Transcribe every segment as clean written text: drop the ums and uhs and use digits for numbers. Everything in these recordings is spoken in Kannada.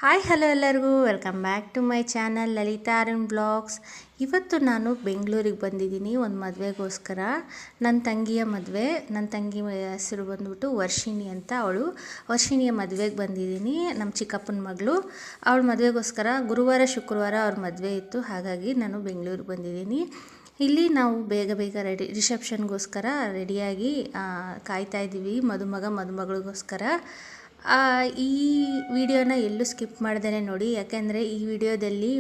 ಹಾಯ್ ಹಲೋ ಎಲ್ಲರಿಗೂ welcome back to my channel Lalitha Arun blogs. ಇವತ್ತು ನಾನು ಬೆಂಗಳೂರಿಗೆ ಬಂದಿದ್ದೀನಿ ಒಂದು ಮದುವೆಗೋಸ್ಕರ. ನನ್ನ ತಂಗಿಯ ಮದುವೆ. ನನ್ನ ತಂಗಿ ಹೆಸರು ಬಂದ್ಬಿಟ್ಟು ವರ್ಷಿಣಿ ಅಂತ. ವರ್ಷಿಣಿಯ ಮದುವೆಗೆ ಬಂದಿದ್ದೀನಿ. ನಮ್ಮ ಚಿಕ್ಕಪ್ಪನ ಮಗಳು. ಅವಳ ಮದುವೆಗೋಸ್ಕರ ಗುರುವಾರ ಶುಕ್ರವಾರ ಅವ್ರ ಮದುವೆ ಇತ್ತು, ಹಾಗಾಗಿ ನಾನು ಬೆಂಗಳೂರಿಗೆ ಬಂದಿದ್ದೀನಿ. ಇಲ್ಲಿ ನಾವು ಬೇಗ ರಿಸೆಪ್ಷನ್ಗೋಸ್ಕರ ರೆಡಿಯಾಗಿ ಕಾಯ್ತಾ ಇದ್ದೀವಿ, ಮದುಮಗಳಿಗೋಸ್ಕರ. ಈ ವಿಡಿಯೋನ ಎಲ್ಲೂ ಸ್ಕಿಪ್ ಮಾಡ್ದೇ ನೋಡಿ, ಯಾಕೆಂದರೆ ಈ ವಿಡಿಯೋದಲ್ಲಿ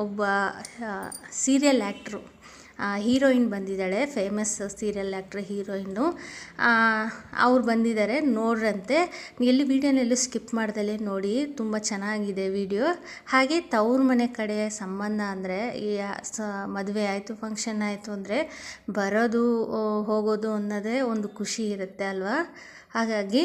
ಒಬ್ಬ ಸೀರಿಯಲ್ ಆ್ಯಕ್ಟ್ರು ಹೀರೋಯಿನ್ ಬಂದಿದ್ದಾಳೆ. ಫೇಮಸ್ ಸೀರಿಯಲ್ ಆ್ಯಕ್ಟ್ರ್ ಹೀರೋಯಿನ್ನು ಅವ್ರು ಬಂದಿದ್ದಾರೆ, ನೋಡ್ರಂತೆ. ವಿಡಿಯೋನೆಲ್ಲೂ ಸ್ಕಿಪ್ ಮಾಡ್ದಲೇ ನೋಡಿ, ತುಂಬ ಚೆನ್ನಾಗಿದೆ ವಿಡಿಯೋ. ಹಾಗೆ ತವ್ರ ಮನೆ ಕಡೆ ಸಂಬಂಧ ಅಂದರೆ ಮದುವೆ ಆಯಿತು, ಫಂಕ್ಷನ್ ಆಯಿತು ಅಂದರೆ ಬರೋದು ಹೋಗೋದು ಅನ್ನೋದೇ ಒಂದು ಖುಷಿ ಇರುತ್ತೆ ಅಲ್ವಾ. ಹಾಗಾಗಿ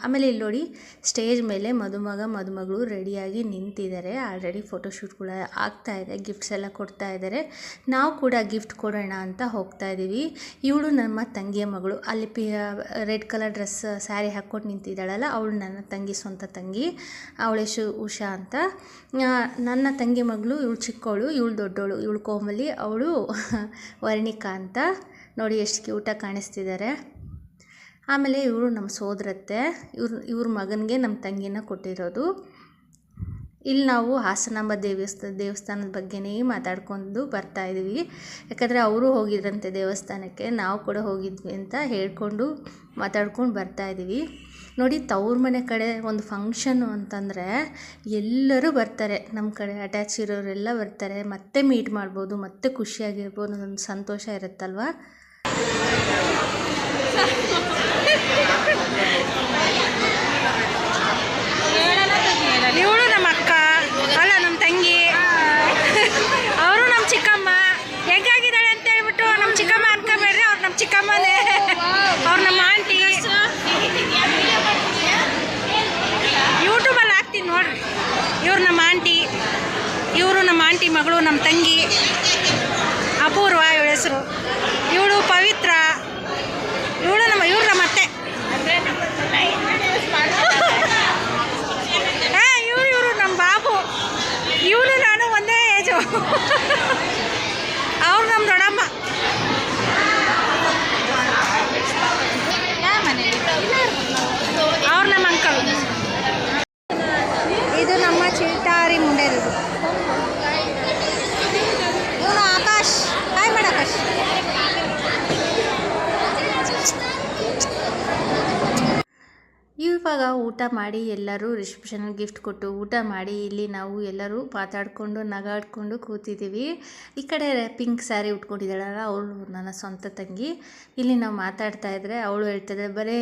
ಆಮೇಲೆ ಇಲ್ಲಿ ನೋಡಿ, ಸ್ಟೇಜ್ ಮೇಲೆ ಮದುಮಗಳು ರೆಡಿಯಾಗಿ ನಿಂತಿದ್ದಾರೆ. ಆಲ್ರೆಡಿ ಫೋಟೋಶೂಟ್ ಕೂಡ ಆಗ್ತಾಯಿದೆ, ಗಿಫ್ಟ್ಸ್ ಎಲ್ಲ ಕೊಡ್ತಾ ಇದ್ದಾರೆ. ನಾವು ಕೂಡ ಗಿಫ್ಟ್ ಕೊಡೋಣ ಅಂತ ಹೋಗ್ತಾ ಇದ್ದೀವಿ. ಇವಳು ನಮ್ಮ ತಂಗಿಯ ಮಗಳು. ಅಲ್ಲಿ ರೆಡ್ ಕಲರ್ ಡ್ರೆಸ್ ಸ್ಯಾರಿ ಹಾಕ್ಕೊಂಡು ನಿಂತಿದ್ದಾಳಲ್ಲ, ಅವಳು ನನ್ನ ತಂಗಿ, ಸ್ವಂತ ತಂಗಿ. ಅವಳ ಉಷಾ ಅಂತ. ನನ್ನ ತಂಗಿ ಮಗಳು, ಇವಳು ಚಿಕ್ಕವಳು, ಇವಳು ದೊಡ್ಡವಳು. ಇವಳು ಕೋಮಲಿ, ಅವಳು ವರ್ಣಿಕಾ ಅಂತ. ನೋಡಿ ಎಷ್ಟು ಕ್ಯೂಟಾಗಿ ಕಾಣಿಸ್ತಿದ್ದಾರೆ. ಆಮೇಲೆ ಇವರು ನಮ್ಮ ಸೋದರತ್ತೆ. ಇವ್ರ ಮಗನಿಗೆ ನಮ್ಮ ತಂಗಿನ ಕೊಟ್ಟಿರೋದು. ಇಲ್ಲಿ ನಾವು ಹಾಸನಾಂಬ ದೇವಸ್ಥಾನದ ಬಗ್ಗೆನೇ ಮಾತಾಡ್ಕೊಂಡು ಬರ್ತಾಯಿದ್ದೀವಿ. ಯಾಕಂದರೆ ಅವರು ಹೋಗಿದ್ರಂತೆ ದೇವಸ್ಥಾನಕ್ಕೆ, ನಾವು ಕೂಡ ಹೋಗಿದ್ವಿ ಅಂತ ಹೇಳ್ಕೊಂಡು ಮಾತಾಡ್ಕೊಂಡು ಬರ್ತಾಯಿದ್ದೀವಿ. ನೋಡಿ, ತವ್ರ ಮನೆ ಕಡೆ ಒಂದು ಫಂಕ್ಷನ್ನು ಅಂತಂದರೆ ಎಲ್ಲರೂ ಬರ್ತಾರೆ. ನಮ್ಮ ಕಡೆ ಅಟ್ಯಾಚ್ ಇರೋರೆಲ್ಲ ಬರ್ತಾರೆ. ಮತ್ತೆ ಮೀಟ್ ಮಾಡ್ಬೋದು, ಮತ್ತೆ ಖುಷಿಯಾಗಿರ್ಬೋದು, ಒಂದು ಸಂತೋಷ ಇರುತ್ತಲ್ವ. ಇವಳು ನಮ್ಮ ಅಕ್ಕ ಅಲ್ಲ, ನಮ್ಮ ತಂಗಿ. ಅವರು ನಮ್ಮ ಚಿಕ್ಕಮ್ಮ. ಹೆಂಗಾಗಿದ್ದಾಳೆ ಅಂತ ಹೇಳ್ಬಿಟ್ಟು ನಮ್ಮ ಚಿಕ್ಕಮ್ಮ ಅನ್ಕೋಬೇಡ್ರಿ, ಅವ್ರು ನಮ್ಮ ಚಿಕ್ಕಮ್ಮನೇ. ಅವ್ರು ನಮ್ಮ ಆಂಟಿ. ಯೂಟ್ಯೂಬಲ್ಲಿ ಹಾಕ್ತೀನಿ ನೋಡ್ರಿ. ಇವ್ರು ನಮ್ಮ ಆಂಟಿ, ಇವರು ನಮ್ಮ ಆಂಟಿ ಮಗಳು, ನಮ್ಮ ತಂಗಿ ಅಪೂರ್ವ ಇವಳ ಹೆಸರು. ಇವಳು ಪವಿತ್ರ. ಇವ್ರು ನಮ್ಮ ಅತ್ತೆ. ಇವರು ನಮ್ಮ ಬಾಬು. ಇವಳು ನಾನು ಒಂದೇ ಏಜು. ಅವ್ರು ನಮ್ಮ ದೊಡ್ಡಮ್ಮ. ಅವ್ರು ನಮ್ಮ ಅಂಕಲ್. ಇದು ನಮ್ಮ ಚಿಲ್ಟಾರಿ ಮುಂಡೆದು. ಇವನು ಆಕಾಶ್. ಹಾಯ್ ಮಾಡ ಆಕಾಶ್. ಇವಾಗ ಊಟ ಮಾಡಿ ಎಲ್ಲರೂ ರಿಸೆಪ್ಷನಲ್ಲಿ ಗಿಫ್ಟ್ ಕೊಟ್ಟು ಊಟ ಮಾಡಿ ಇಲ್ಲಿ ನಾವು ಎಲ್ಲರೂ ಮಾತಾಡಿಕೊಂಡು ನಗಾಡ್ಕೊಂಡು ಕೂತಿದ್ದೀವಿ. ಈ ಕಡೆ ಪಿಂಕ್ ಸ್ಯಾರಿ ಉಟ್ಕೊಂಡಿದ್ದಾಳಲ್ಲ, ಅವಳು ನನ್ನ ಸ್ವಂತ ತಂಗಿ. ಇಲ್ಲಿ ನಾವು ಮಾತಾಡ್ತಾ ಇದ್ದರೆ ಅವಳು ಹೇಳ್ತಿದ್ದಾಳೆ, ಬರೀ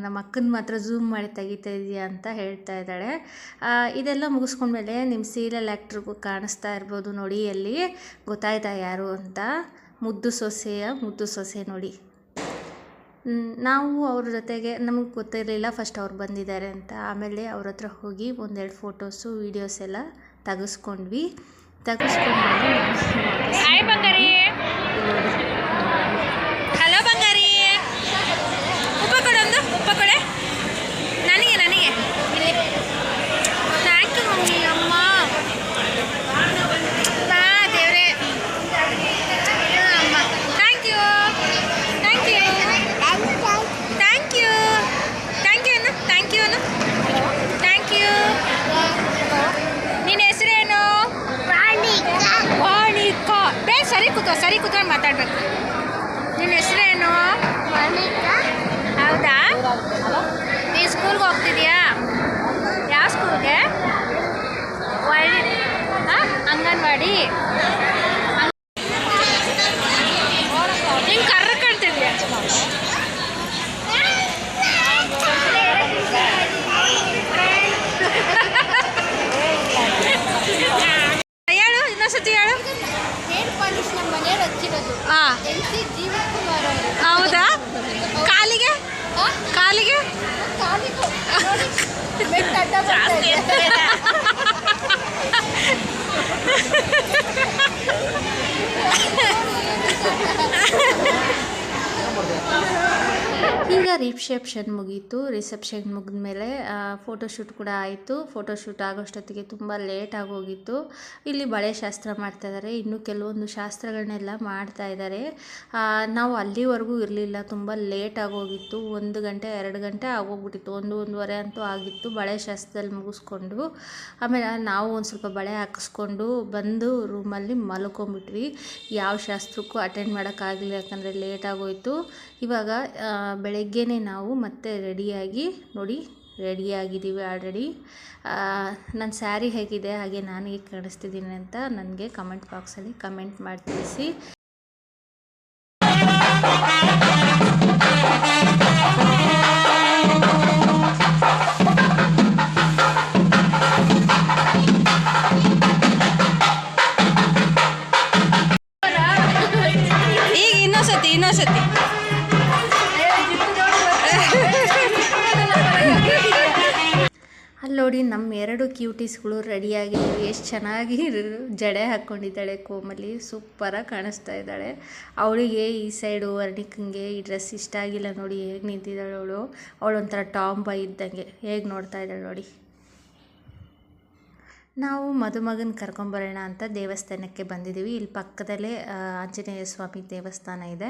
ನಮ್ಮ ಅಕ್ಕನ ಮಾತ್ರ ಝೂಮ್ ಮಾಡಿ ತೆಗಿತಾ ಇದೆಯಾ ಅಂತ ಹೇಳ್ತಾ ಇದ್ದಾಳೆ. ಇದೆಲ್ಲ ಮುಗಿಸ್ಕೊಂಡ್ಮೇಲೆ ನಿಮ್ಮ ಸೀರಿಯಲ್ ಆ್ಯಕ್ಟ್ರಿಗೂ ಕಾಣಿಸ್ತಾ ಇರ್ಬೋದು ನೋಡಿ, ಅಲ್ಲಿ ಗೊತ್ತಾಯ್ತಾ ಯಾರು ಅಂತ. ಮುದ್ದು ಸೊಸೆ ನೋಡಿ. ನಾವು ಅವ್ರ ಜೊತೆಗೆ ನಮಗೆ ಗೊತ್ತಿರಲಿಲ್ಲ ಫಸ್ಟ್ ಅವ್ರು ಬಂದಿದ್ದಾರೆ ಅಂತ. ಆಮೇಲೆ ಅವ್ರ ಹತ್ರ ಹೋಗಿ ಒಂದೆರಡು ಫೋಟೋಸು ವೀಡಿಯೋಸ್ ಎಲ್ಲ ತೆಗೆಸ್ಕೊಂಡ್ವಿ. ಹಾಯ್ ಬಂಗಾರಿ. ಹಲೋ ಬಂಗಾರಿ. ಉಪ್ಪ ಕೊಡೊಂದು, ಉಪ್ಪ ಕೊಡೆ. ನನಗೆ ಥ್ಯಾಂಕ್ ಯು ಮಮ್ಮಿ. ಅಮ್ಮ ದೇವ್ರೆ, ಅಮ್ಮ ಥ್ಯಾಂಕ್ ಯು ಅನ್ನು. Thank you. ನಿನ್ನ ಹೆಸರೇನು? ವಾಣಿಕಾ. ಸರಿ ಕೂತ್ಕೊಂಡು ಮಾತಾಡ್ಬೇಕು. ನಿನ್ನ ಹೆಸರೇನು? ಹೌದಾ? ನೀನು ಸ್ಕೂಲ್ಗೆ ಹೋಗ್ತಿದ್ಯಾ? ಯಾವ ಸ್ಕೂಲ್ಗೆ? ಅಂಗನವಾಡಿ. ನೀನು ಕರ್ರ ಕಾಣ್ತಿದ್ಯಾ? ಹೇಳು, ಇನ್ನೊಂದ್ಸತಿ ಹೇಳು. ಹೌದಾ? ಕಾಲಿಗೆ ಈಗ ರಿಸೆಪ್ಷನ್ ಮುಗೀತು. ರಿಸೆಪ್ಷನ್ ಮುಗಿದ್ಮೇಲೆ ಫೋಟೋಶೂಟ್ ಕೂಡ ಆಯಿತು. ಫೋಟೋಶೂಟ್ ಆಗೋಷ್ಟೊತ್ತಿಗೆ ತುಂಬ ಲೇಟ್ ಆಗೋಗಿತ್ತು. ಇಲ್ಲಿ ಬಳೆ ಶಾಸ್ತ್ರ ಮಾಡ್ತಾಯಿದ್ದಾರೆ, ಇನ್ನೂ ಕೆಲವೊಂದು ಶಾಸ್ತ್ರಗಳನ್ನೆಲ್ಲ ಮಾಡ್ತಾಯಿದ್ದಾರೆ. ನಾವು ಅಲ್ಲಿವರೆಗೂ ಇರಲಿಲ್ಲ, ತುಂಬ ಲೇಟ್ ಆಗೋಗಿತ್ತು. 1 ಗಂಟೆ 2 ಗಂಟೆ ಆಗೋಗ್ಬಿಟ್ಟಿತ್ತು, 1-1:30 ಅಂತೂ ಆಗಿತ್ತು ಬಳೆ ಶಾಸ್ತ್ರದಲ್ಲಿ ಮುಗಿಸ್ಕೊಂಡು. ಆಮೇಲೆ ನಾವು ಒಂದು ಸ್ವಲ್ಪ ಬಳೆ ಹಾಕಿಸ್ಕೊಂಡು ಬಂದು ರೂಮಲ್ಲಿ ಮಲ್ಕೊಂಬಿಟ್ವಿ. ಯಾವ ಶಾಸ್ತ್ರಕ್ಕೂ ಅಟೆಂಡ್ ಮಾಡೋಕ್ಕಾಗಲಿಲ್ಲ, ಯಾಕಂದರೆ ಲೇಟ್ ಆಗೋಯಿತು. ಇವಾಗ ಬೆಳಗ್ಗೆನೇ ನಾವು ಮತ್ತೆ ರೆಡಿಯಾಗಿದ್ದೀವಿ ಆಲ್ರೆಡಿ. ನನ್ನ ಸ್ಯಾರಿ ಹೇಗಿದೆ, ಹಾಗೆ ನಾನು ಹೇಗೆ ಕಾಣಿಸ್ತಿದ್ದೀನಿ ಅಂತ ನನಗೆ ಕಮೆಂಟ್ ಬಾಕ್ಸಲ್ಲಿ ಕಮೆಂಟ್ ಮಾಡಿ ತಿಳಿಸಿ. ಈಗ ಇನ್ನೊಂದ್ಸತಿ ಅಲ್ಲಿ ನೋಡಿ ನಮ್ಮ 2 ಕ್ಯೂಟೀಸ್ಗಳು ರೆಡಿಯಾಗಿದ್ದಾವೆ. ಎಷ್ಟು ಚೆನ್ನಾಗಿ ಜಡೆ ಹಾಕ್ಕೊಂಡಿದ್ದಾಳೆ ಕೋಮಲಿ, ಸೂಪರಾಗಿ ಕಾಣಿಸ್ತಾ ಇದ್ದಾಳೆ. ಅವಳಿಗೆ ಈ ಸೈಡು ವರ್ಣಿಕಂಗೆ ಈ ಡ್ರೆಸ್ ಇಷ್ಟ ಆಗಿಲ್ಲ ನೋಡಿ, ಹೇಗೆ ನಿಂತಿದ್ದಾಳೆ ಅವಳು ಒಂಥರ ಟಾಮ್ ಬಾಯ್ ಇದ್ದಂಗೆ ಹೇಗೆ ನೋಡ್ತಾ ಇದ್ದಾಳೆ ನೋಡಿ. ನಾವು ಮದುಮಗನ ಕರ್ಕೊಂಬರೋಣ ಅಂತ ದೇವಸ್ಥಾನಕ್ಕೆ ಬಂದಿದ್ದೀವಿ. ಇಲ್ಲಿ ಪಕ್ಕದಲ್ಲೇ ಆಂಜನೇಯ ಸ್ವಾಮಿ ದೇವಸ್ಥಾನ ಇದೆ.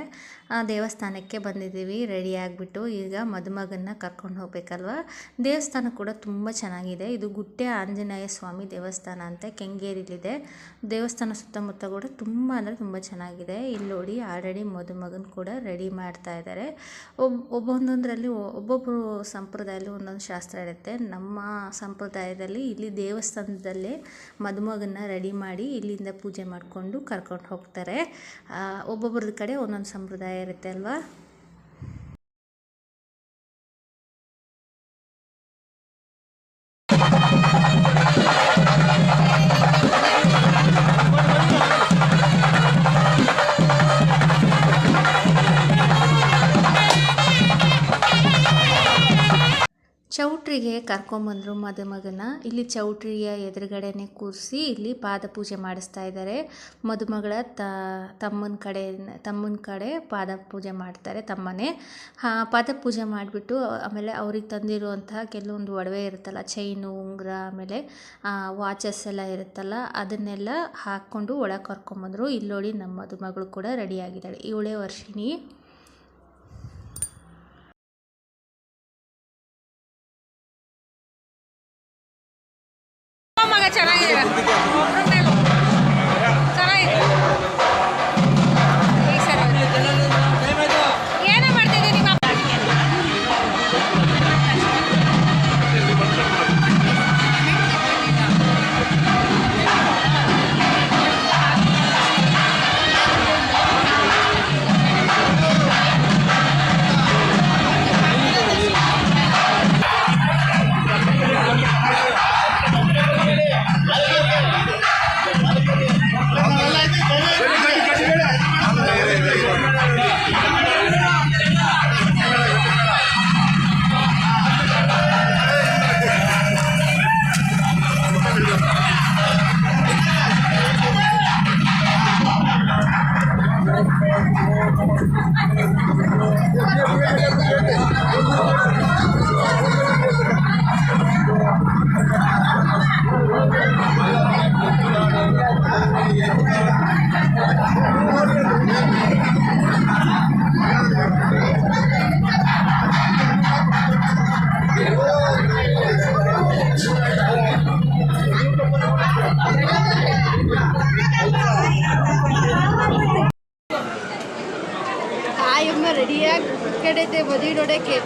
ಆ ದೇವಸ್ಥಾನಕ್ಕೆ ಬಂದಿದ್ದೀವಿ ರೆಡಿ ಆಗಿಬಿಟ್ಟು. ಈಗ ಮದುಮಗನ್ನ ಕರ್ಕೊಂಡು ಹೋಗ್ಬೇಕಲ್ವ. ದೇವಸ್ಥಾನ ಕೂಡ ತುಂಬ ಚೆನ್ನಾಗಿದೆ. ಇದು ಗುಟ್ಟೆ ಆಂಜನೇಯ ಸ್ವಾಮಿ ದೇವಸ್ಥಾನ ಅಂತ ಕೆಂಗೇರಿಲಿದೆ. ದೇವಸ್ಥಾನ ಸುತ್ತಮುತ್ತ ಕೂಡ ತುಂಬ ಅಂದರೆ ತುಂಬ ಚೆನ್ನಾಗಿದೆ. ಇಲ್ಲಿ ನೋಡಿ ಆಲ್ರೆಡಿ ಮದುಮಗನ ಕೂಡ ರೆಡಿ ಮಾಡ್ತಾ ಇದ್ದಾರೆ. ಒಬ್ಬೊಬ್ಬರು ಸಂಪ್ರದಾಯದಲ್ಲಿ ಒಂದೊಂದು ಶಾಸ್ತ್ರ ಇರುತ್ತೆ. ನಮ್ಮ ಸಂಪ್ರದಾಯದಲ್ಲಿ ಇಲ್ಲಿ ದೇವಸ್ಥಾನದಲ್ಲಿ ಮದುಮಗನ್ನ ರೆಡಿ ಮಾಡಿ ಇಲ್ಲಿಂದ ಪೂಜೆ ಮಾಡಿಕೊಂಡು ಕರ್ಕೊಂಡು ಹೋಗ್ತಾರೆ. ಒಬ್ಬೊಬ್ಬರದ ಕಡೆ ಒಂದೊಂದು ಸಂಪ್ರದಾಯ ಇರುತ್ತೆ ಅಲ್ವಾ. ಚೌಟ್ರಿಗೆ ಕರ್ಕೊಂಬಂದರು ಮದುಮಗನ. ಇಲ್ಲಿ ಚೌಟ್ರಿಯ ಎದುರುಗಡೆನೆ ಕೂರಿಸಿ ಇಲ್ಲಿ ಪಾದ ಪೂಜೆ ಮಾಡಿಸ್ತಾ ಇದ್ದಾರೆ. ಮದುಮಗಳ ತಮ್ಮನ ಕಡೆ ಪಾದ ಪೂಜೆ ಮಾಡ್ತಾರೆ, ತಮ್ಮನೇ ಪಾದ ಪೂಜೆ ಮಾಡಿಬಿಟ್ಟು ಆಮೇಲೆ ಅವ್ರಿಗೆ ತಂದಿರುವಂತಹ ಕೆಲವೊಂದು ಒಡವೆ ಇರುತ್ತಲ್ಲ, ಚೈನು, ಉಂಗುರ, ಆಮೇಲೆ ವಾಚಸ್ ಎಲ್ಲ ಇರುತ್ತಲ್ಲ, ಅದನ್ನೆಲ್ಲ ಹಾಕ್ಕೊಂಡು ಒಳಗೆ ಕರ್ಕೊಂಬಂದರು. ಇಲ್ಲಿ ನೋಡಿ ನಮ್ಮ ಮದುಮಗಳು ಕೂಡ ರೆಡಿಯಾಗಿದ್ದಾಳೆ. ಇವಳೇ ವರ್ಷಿಣಿ. ಚೆನ್ನಾಗಿದೆ. ಏನೇ ಮಾಡ್ತಿದ್ದೆ ನಿಮ್ಮ ರೆಡಿಯಾಗಿ ಕಡೆತೆ ಮದುವೆ ನೋಡೋಕ್ಕೆ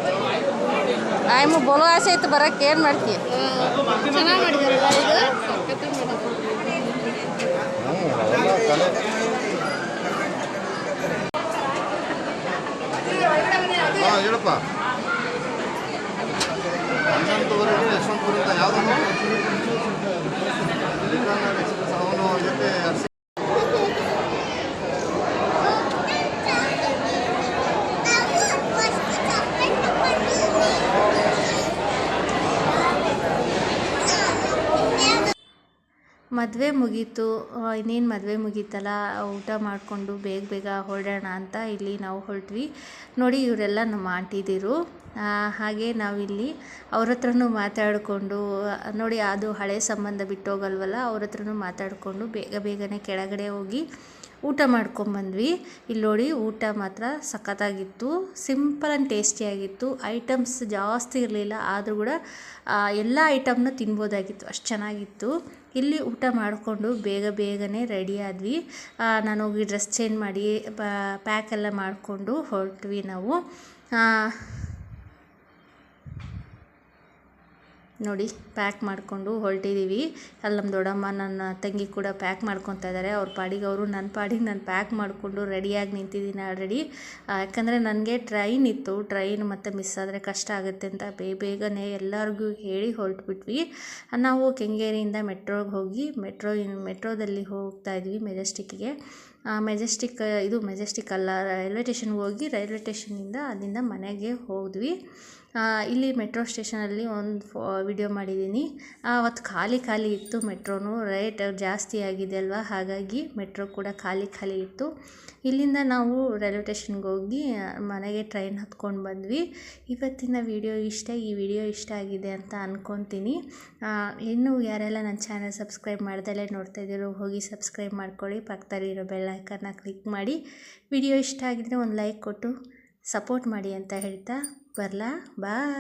ಆಯ್ಮ ಬೋಲೋ ಆಸೆ ಇತ್ತು ಬರೋಕ್ಕೆ. ಏನು ಮಾಡ್ತೀಯ? ಚೆನ್ನಾಗಿ ಮಾಡಿದಾರಲ್ಲ ಇದು, ಸಖತ್ ಹೇಳಪ್ಪ. 11:00 ಯಶವಂತಪುರದಿಂದ ಯಾವುದನ್ನು ಅವನು ಇದಕ್ಕೆ ಮದುವೆ ಮುಗೀತು, ಇನ್ನೇನು ಮದುವೆ ಮುಗೀತಲ್ಲ, ಊಟ ಮಾಡಿಕೊಂಡು ಬೇಗ ಬೇಗ ಹೊರಡೋಣ ಅಂತ ಇಲ್ಲಿ ನಾವು ಹೊರಟ್ವಿ. ನೋಡಿ ಇವರೆಲ್ಲ ನಮ್ಮ ಆಂಟಿದಿರು. ಹಾಗೆ ನಾವಿಲ್ಲಿ ಅವ್ರ ಹತ್ರನೂ ಮಾತಾಡಿಕೊಂಡು, ನೋಡಿ ಅದು ಹಳೆ ಸಂಬಂಧ ಬಿಟ್ಟೋಗಲ್ವಲ್ಲ, ಅವ್ರ ಹತ್ರನೂ ಮಾತಾಡಿಕೊಂಡು ಬೇಗನೆ ಕೆಳಗಡೆ ಹೋಗಿ ಊಟ ಮಾಡ್ಕೊಂಬಂದ್ವಿ. ಇಲ್ಲಿ ನೋಡಿ ಊಟ ಮಾತ್ರ ಸಖತ್ತಾಗಿತ್ತು, ಸಿಂಪಲ್ ಆ್ಯಂಡ್ ಟೇಸ್ಟಿಯಾಗಿತ್ತು. ಐಟಮ್ಸ್ ಜಾಸ್ತಿ ಇರಲಿಲ್ಲ, ಆದರೂ ಕೂಡ ಎಲ್ಲ ಐಟಮ್ನ ತಿನ್ಬೋದಾಗಿತ್ತು, ಅಷ್ಟು ಚೆನ್ನಾಗಿತ್ತು. ಇಲ್ಲಿ ಊಟ ಮಾಡಿಕೊಂಡು ಬೇಗನೆ ರೆಡಿ ಆದ್ವಿ. ನಾನು ಹೋಗಿ ಡ್ರೆಸ್ ಚೇಂಜ್ ಮಾಡಿ ಪ್ಯಾಕ್ ಎಲ್ಲ ಮಾಡಿಕೊಂಡು ಹೊರಟ್ವಿ ನಾವು. ನೋಡಿ ಪ್ಯಾಕ್ ಮಾಡಿಕೊಂಡು ಹೊರಟಿದ್ದೀವಿ. ಅಲ್ಲಿ ನಮ್ಮ ದೊಡ್ಡಮ್ಮ ನನ್ನ ತಂಗಿ ಕೂಡ ಪ್ಯಾಕ್ ಮಾಡ್ಕೊತಾ ಇದ್ದಾರೆ ಅವ್ರ ಪಾಡಿಗೆ ಅವರು. ನನ್ನ ಪಾಡಿಗೆ ನಾನು ಪ್ಯಾಕ್ ಮಾಡಿಕೊಂಡು ರೆಡಿಯಾಗಿ ನಿಂತಿದ್ದೀನಿ ಆಲ್ರೆಡಿ. ಯಾಕಂದರೆ ನನಗೆ ಟ್ರೈನ್ ಇತ್ತು, ಟ್ರೈನ್ ಮತ್ತು ಮಿಸ್ ಆದರೆ ಕಷ್ಟ ಆಗುತ್ತೆ ಅಂತ ಬೇಗನೆ ಎಲ್ಲರಿಗೂ ಹೇಳಿ ಹೊರಟ್ಬಿಟ್ವಿ. ನಾವು ಕೆಂಗೇರಿಯಿಂದ ಮೆಟ್ರೋಗೆ ಹೋಗಿ ಮೆಟ್ರೋದಲ್ಲಿ ಹೋಗ್ತಾ ಇದ್ವಿ ಮೆಜೆಸ್ಟಿಕ್ಕಿಗೆ. ಮೆಜೆಸ್ಟಿಕ್ ಅಲ್ಲ, ರೈಲ್ವೆ ಸ್ಟೇಷನ್ಗೆ ಹೋಗಿ ರೈಲ್ವೆ ಸ್ಟೇಷನಿಂದ ಅಲ್ಲಿಂದ ಮನೆಗೆ ಹೋದ್ವಿ. ಇಲ್ಲಿ ಮೆಟ್ರೋ ಸ್ಟೇಷನಲ್ಲಿ ಒಂದು ವಿಡಿಯೋ ಮಾಡಿದ್ದೀನಿ. ಅವತ್ತು ಖಾಲಿ ಇತ್ತು ಮೆಟ್ರೋನು, ರೇಟ್ ಜಾಸ್ತಿ ಆಗಿದೆ ಅಲ್ವಾ, ಹಾಗಾಗಿ ಮೆಟ್ರೋ ಕೂಡ ಖಾಲಿ ಇತ್ತು. ಇಲ್ಲಿಂದ ನಾವು ರೈಲ್ವೆ ಸ್ಟೇಷನ್ಗೆ ಹೋಗಿ ಮನೆಗೆ ಟ್ರೈನ್ ಹತ್ಕೊಂಡು ಬಂದ್ವಿ. ಇವತ್ತಿನ ಈ ವಿಡಿಯೋ ಇಷ್ಟ ಆಗಿದೆ ಅಂತ ಅಂದ್ಕೊತೀನಿ. ಇನ್ನೂ ಯಾರೆಲ್ಲ ನನ್ನ ಚಾನಲ್ ಸಬ್ಸ್ಕ್ರೈಬ್ ಮಾಡ್ದಲೇ ನೋಡ್ತಾ ಇದ್ದೀರೋ ಹೋಗಿ ಸಬ್ಸ್ಕ್ರೈಬ್ ಮಾಡ್ಕೊಳ್ಳಿ, ಪಕ್ಕದಲ್ಲಿರೋ ಬೆಲ್ ಐಕನ್ನ ಕ್ಲಿಕ್ ಮಾಡಿ. ವಿಡಿಯೋ ಇಷ್ಟ ಆಗಿದ್ರೆ ಒಂದು ಲೈಕ್ ಕೊಟ್ಟು ಸಪೋರ್ಟ್ ಮಾಡಿ ಅಂತ ಹೇಳ್ತಾ ಬರಲಾ, ಬಾಯ್.